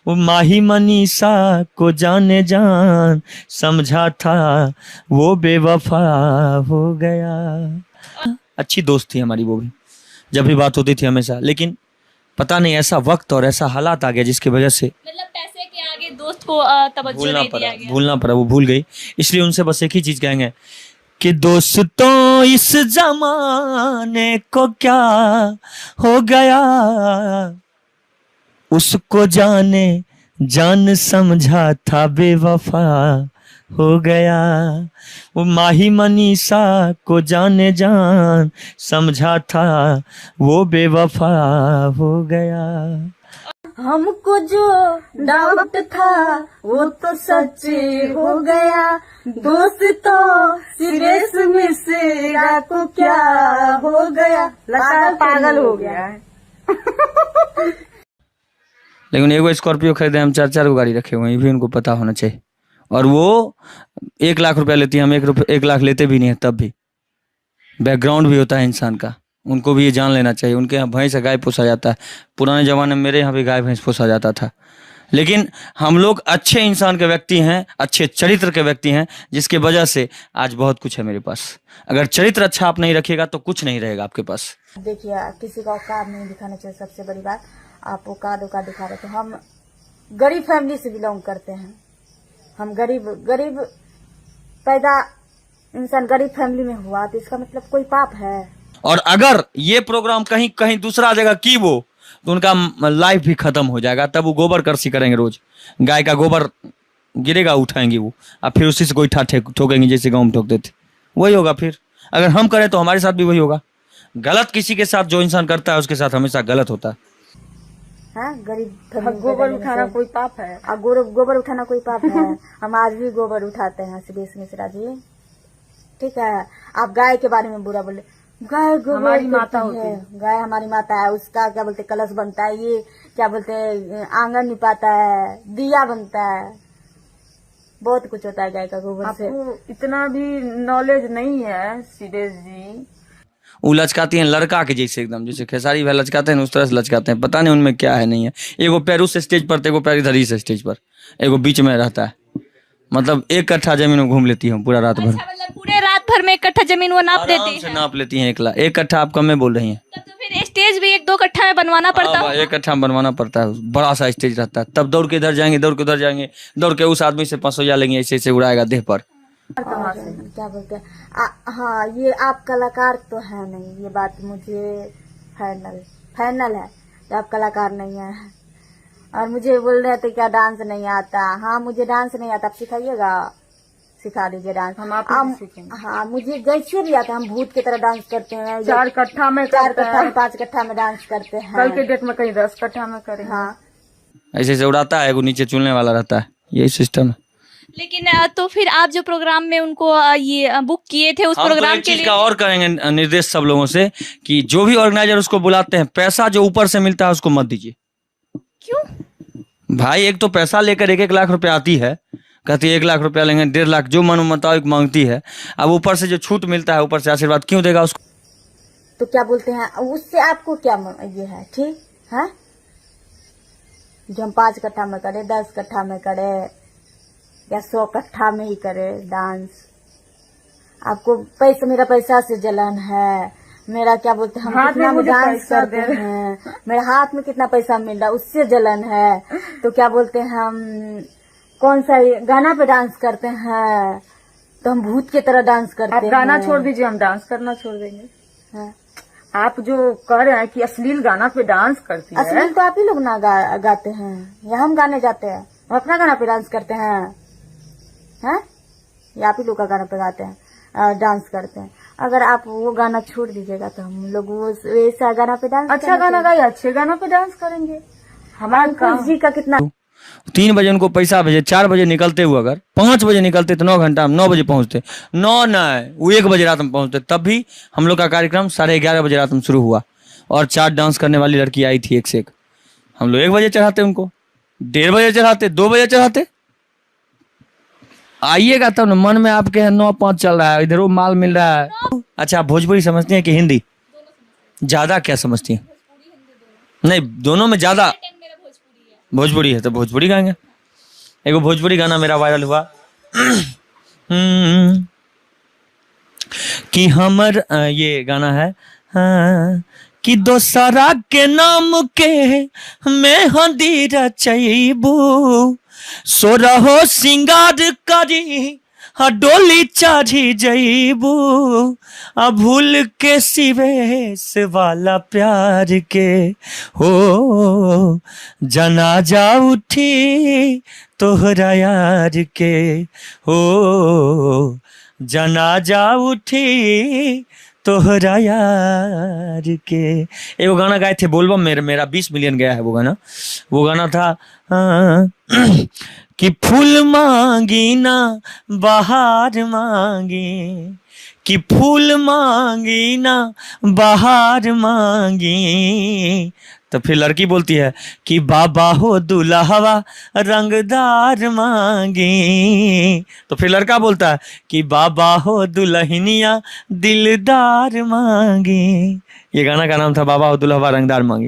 वो माही मनीषा को जाने जान समझा था, वो बेवफा हो गया। अच्छी दोस्त थी हमारी वो भी, जब भी बात होती थी हमेशा। लेकिन पता नहीं ऐसा वक्त और ऐसा हालात आ गया जिसकी वजह से मतलब पैसे के आगे दोस्त को तवज्जो नहीं दिया गया। भूलना पड़ा, वो भूल गई। इसलिए उनसे बस एक ही चीज कहेंगे कि दोस्तों इस जमाने को क्या हो गया, उसको जाने जान समझा था, बेवफा हो गया। वो माही मनीषा को जाने जान समझा था, वो बेवफा हो गया। हमको जो डाउट था वो तो सच हो गया, दोस्तों सीरियस में से को क्या हो गया, लगा पागल हो गया है। लेकिन एगो स्कॉर्पियो खरीदे हम, 4-4 गो गाड़ी रखे हुए हैं, ये भी उनको पता होना चाहिए। और वो 1 लाख रुपया लेती है, हम 1 लाख लेते भी नहीं है। तब भी बैकग्राउंड भी होता है इंसान का, उनको भी ये जान लेना चाहिए। उनके यहाँ भैंस गाय पोसा जाता है, पुराने जमाने में मेरे यहाँ भी गाय भैंस पोसा जाता था। लेकिन हम लोग अच्छे इंसान के व्यक्ति हैं, अच्छे चरित्र के व्यक्ति हैं, जिसके वजह से आज बहुत कुछ है मेरे पास। अगर चरित्र अच्छा आप नहीं रखिएगा तो कुछ नहीं रहेगा आपके पास। देखिए किसी का औकात नहीं दिखाना चाहिए, सबसे बड़ी बात। आप औकात दिखा रहे थे। हम गरीब फैमिली से बिलोंग करते हैं, हम गरीब पैदा इंसान गरीब फैमिली में हुआ तो इसका मतलब कोई पाप है। और अगर ये प्रोग्राम कहीं दूसरा जगह की वो, तो उनका लाइफ भी खत्म हो जाएगा। तब वो गोबर करसी करेंगे, रोज गाय का गोबर गिरेगा उठाएंगे वो, और फिर उसी से कोई ठोकेंगे जैसे गाँव में ठोकते थे। वही होगा फिर। अगर हम करें तो हमारे साथ भी वही होगा। गलत किसी के साथ जो इंसान करता है उसके साथ हमेशा गलत होता है। गरीब गोबर उठाना कोई पाप है? गोबर उठाना कोई पाप है? हम आज भी गोबर उठाते हैं सुदेश मिश्रा जी, ठीक है। आप गाय के बारे में बुरा बोले, गाय हमारी माता होती है, गाय हमारी माता है। उसका क्या बोलते कलश बनता है, ये क्या बोलते आंगन निपाता है, दिया बनता है, बहुत कुछ होता है गाय का गोबर से। इतना भी नॉलेज नहीं है सुदेश जी। वो लचकाती हैं लड़का के जैसे, एकदम जैसे खेसारी भाई लचकाते हैं उस तरह से लचकाते हैं। पता नहीं उनमें क्या है नहीं है। एगो पैर उस स्टेज पर, एगो पैर इधर इस स्टेज पर, एगो बीच में रहता है। मतलब 1 कट्ठा जमीन में घूम लेती हूँ पूरा रात भर। अच्छा, मतलब पूरे रात भर में 1 कट्ठा जमीन वो नाप देती है? नाप लेती हैं 1 कट्ठा। आप कम में बोल रही हैं। तब तो फिर स्टेज भी 1-2 कट्ठा में बनवाना पड़ता है। 1 कट्ठा में बनवाना पड़ता है, बड़ा सा स्टेज रहता है। तब दौड़ के इधर जाएंगे, दौड़ के उधर जाएंगे, दौड़ के उस आदमी से 500 लेंगे, ऐसे ऐसे उड़ाएगा देह पर। क्या बोलते हैं हाँ, ये आप कलाकार तो है नहीं, ये बात मुझे फाइनल है कि आप कलाकार नहीं है। और मुझे बोल रहे थे क्या डांस नहीं आता? हाँ, मुझे डांस नहीं आता, आप सिखाइएगा, सिखा दीजिए डांस। हम हाँ, मुझे जैसे भी आता है। हम भूत की तरह डांस करते हैं, 4 कट्ठा में, 4 कट्ठा में, 5 कट्ठा में डांस करते हैं। कल के डेट में कहीं 10 कट्ठा में करें। हाँ, ऐसे ऐसे उड़ाता है, वो नीचे चुनने वाला रहता है, यही सिस्टम है। लेकिन तो फिर आप जो प्रोग्राम में उनको ये बुक किए थे, उस प्रोग्राम के लिए का और करेंगे निर्देश सब लोगों से कि जो भी ऑर्गेनाइजर उसको बुलाते हैं, पैसा जो ऊपर से मिलता है उसको मत दीजिए। क्यों भाई? एक तो पैसा लेकर 1-1 लाख रुपया आती है, कहती है 1 लाख रुपया लेंगे, 1.5 लाख जो मन मुताबिक मांगती है। अब ऊपर से जो छूट मिलता है, ऊपर से आशीर्वाद क्यों देगा उसको? तो क्या बोलते हैं उससे आपको क्या ये है? ठीक है, जो हम 5 कट्ठा में करे, 10 कट्ठा में करे, या 100 कट्ठा में ही करे डांस। आपको पैसा, मेरा पैसा से जलन है, मेरा क्या बोलते हैं हम कितना में डांस करते हैं, मेरे हाथ में कितना पैसा मिल रहा है उससे जलन है। तो क्या बोलते हैं हम कौन सा गाना पे डांस करते हैं, तो हम भूत की तरह डांस करते हैं। आप गाना छोड़ दीजिए, हम डांस करना छोड़ देंगे। हाँ। आप जो कह रहे हैं कि अश्लील गाना पे डांस करती है, अश्लील तो आप ही लोग ना गाते हैं, या हम गाने जाते हैं? हम अपना गाना पे डांस करते हैं, हैं? या आप ही लोग का गाना पे गाते हैं, डांस करते हैं। अगर आप वो गाना छोड़ दीजिएगा तो हम लोग वो वैसा गाना पे डांस, अच्छा गाना गाए, अच्छे गाना पे डांस करेंगे। हमारे जी का कितना 3 बजे उनको पैसा भेजे, 4 बजे निकलते हुए अगर 5 बजे निकलते तो 9 घंटा में 9 बजे पहुंचते। 9 नहीं, वो 1 बजे रात में पहुंचते। तब भी हम लोग का कार्यक्रम 11:30 बजे रात में शुरू हुआ, और 4 डांस करने वाली लड़की आई थी एक से एक। हम लोग 1 बजे चढ़ाते, उनको 1:30 बजे चढ़ाते, 2 बजे चढ़ाते। आइएगा तब न, मन में आपके 9-5 चल रहा है, इधर वो माल मिल रहा है। अच्छा, आप भोजपुरी समझती हैं कि हिंदी? ज्यादा क्या समझती हैं? नहीं, दोनों में ज्यादा। भोजपुरी है तो भोजपुरी गाएंगे। एगो भोजपुरी गाना मेरा वायरल हुआ कि हमर ये गाना है कि दोसरा के नाम के मेहंदी रचैबू सोरहो सिंगार करी डोली चढ़ी जैबू आ भूल के सिवेश वाला प्यार के हो जनाजा उठी तोहरा यार के हो जनाजा उठी तोहरा यार के। एगो गाना गाए थे बोलबम में, मेरा 20 मिलियन गया है वो गाना था कि फूल मांगी ना बहार मांगी, कि फूल मांगी ना बहार मांगी। तो फिर लड़की बोलती है कि बाबा हो दुल्हवा रंगदार मांगी। तो फिर लड़का बोलता है कि बाबा हो दुल्हनिया दिलदार मांगी। ये गाना का नाम था बाबा हो दुल्हवा रंगदार मांगी।